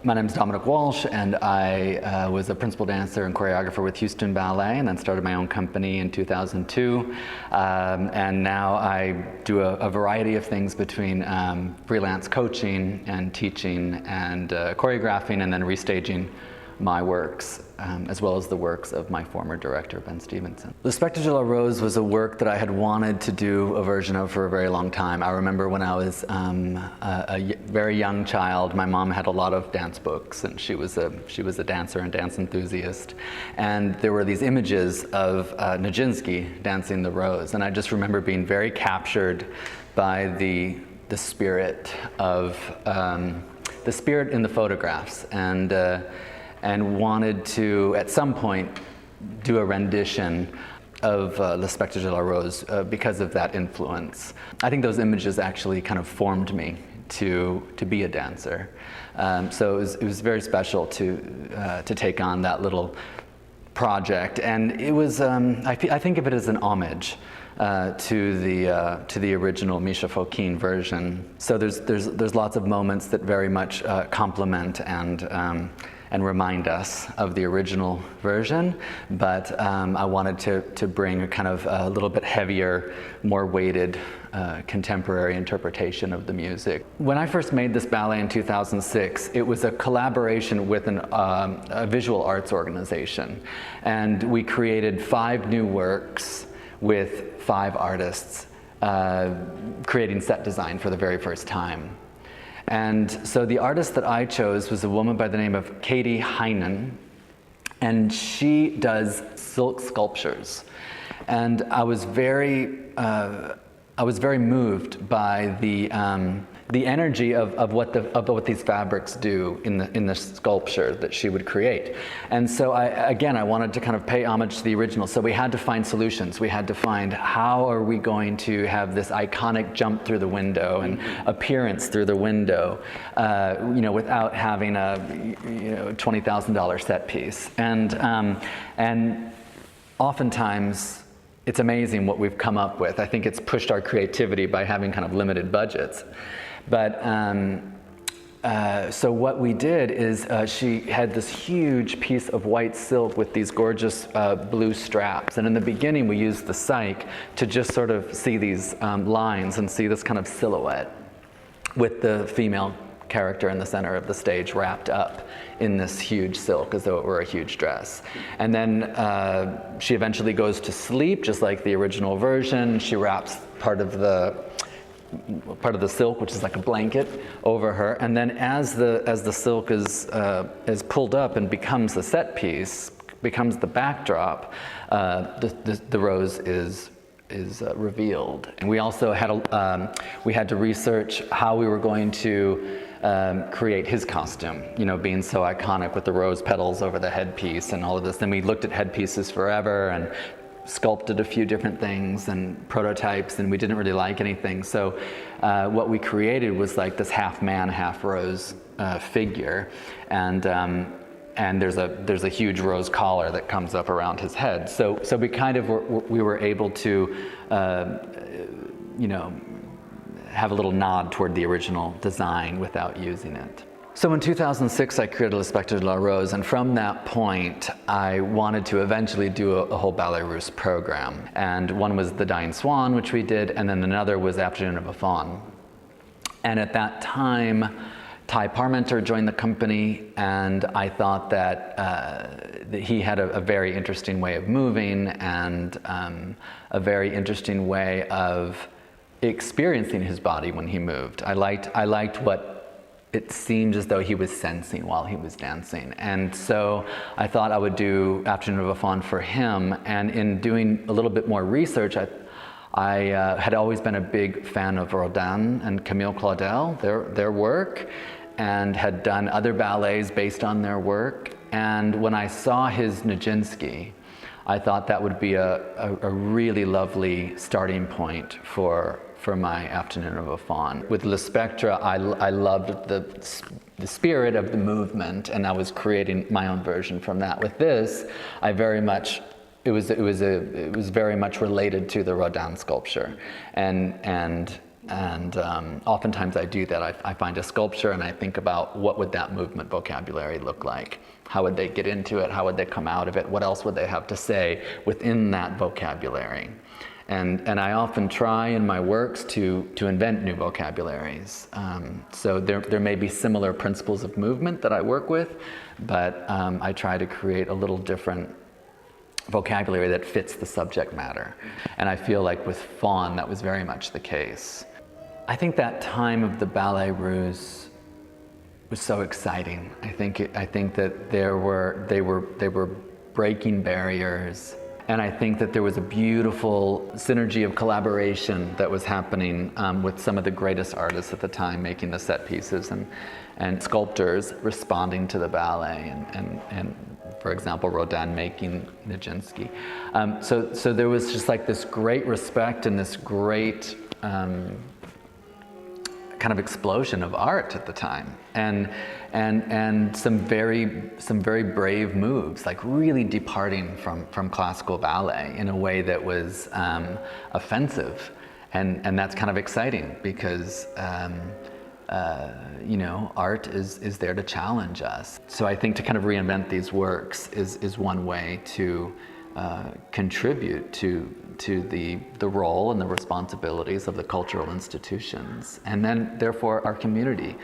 My name is Dominic Walsh, and I was a principal dancer and choreographer with Houston Ballet, and then started my own company in 2002. And now I do a variety of things between freelance coaching and teaching and choreographing, and then restaging my works, as well as the works of my former director, Ben Stevenson. The Spectre de la Rose was a work that I had wanted to do a version of for a very long time. I remember when I was a very young child, my mom had a lot of dance books, and she was a dancer and dance enthusiast. And there were these images of Nijinsky dancing the rose, and I just remember being very captured by the spirit of the spirit in the photographs, and wanted to, at some point, do a rendition of Le Spectre de la Rose because of that influence. I think those images actually kind of formed me to be a dancer. So it was very special to take on that little project, and it was I think of it as an homage to the original Misha Fokine version. So there's lots of moments that very much complement and remind us of the original version, but I wanted to bring a kind of a little bit heavier, more weighted contemporary interpretation of the music. When I first made this ballet in 2006, it was a collaboration with a visual arts organization, and we created 5 new works with 5 artists creating set design for the very first time. And so the artist that I chose was a woman by the name of Katie Heinen, and she does silk sculptures. And I was very moved by the energy of what these fabrics do in the sculpture that she would create. And so I wanted to kind of pay homage to the original. So we had to find solutions. We had to find, how are we going to have this iconic jump through the window and appearance through the window, without having a $20,000 set piece. And oftentimes, it's amazing what we've come up with. I think it's pushed our creativity by having kind of limited budgets. But so what we did is she had this huge piece of white silk with these gorgeous blue straps. And in the beginning, we used the cyc to just sort of see these lines and see this kind of silhouette with the female character in the center of the stage wrapped up in this huge silk as though it were a huge dress. And then she eventually goes to sleep, just like the original version. She wraps part of the silk, which is like a blanket, over her. And then as the silk is pulled up and becomes the set piece, becomes the backdrop, the rose is revealed. And we also had to research how we were going to create his costume, being so iconic with the rose petals over the headpiece and all of this. Then we looked at headpieces forever and sculpted a few different things and prototypes, and we didn't really like anything. So what we created was like this half man, half rose figure, and there's a huge rose collar that comes up around his head. So we kind of were able to have a little nod toward the original design without using it. So in 2006, I created Le Spectre de la Rose, and from that point, I wanted to eventually do a whole Ballet Russe program. And one was The Dying Swan, which we did, and then another was Afternoon of a Faun. And at that time, Ty Parmenter joined the company, and I thought that he had a very interesting way of moving and a very interesting way of experiencing his body when he moved. I liked what it seemed as though he was sensing while he was dancing. And so I thought I would do Afternoon of a Faun for him. And in doing a little bit more research, I had always been a big fan of Rodin and Camille Claudel, their work, and had done other ballets based on their work. And when I saw his Nijinsky, I thought that would be a really lovely starting point for my Afternoon of a Faun. With Le Spectre, I loved the spirit of the movement, and I was creating my own version from that. With this, it was very much related to the Rodin sculpture, and And oftentimes I do that. I find a sculpture and I think about what would that movement vocabulary look like? How would they get into it? How would they come out of it? What else would they have to say within that vocabulary? And I often try in my works to invent new vocabularies. So there may be similar principles of movement that I work with, but I try to create a little different vocabulary that fits the subject matter. And I feel like with Faun, that was very much the case. I think that time of the Ballet Russe was so exciting. I think that they were breaking barriers. And I think that there was a beautiful synergy of collaboration that was happening with some of the greatest artists at the time making the set pieces and sculptors responding to the ballet and for example, Rodin making Nijinsky. So there was just like this great respect and this great kind of explosion of art at the time, and some very brave moves, like really departing from classical ballet in a way that was offensive, and that's kind of exciting because you know, art is there to challenge us. So I think to kind of reinvent these works is one way to contribute to the role and the responsibilities of the cultural institutions, and then therefore our community.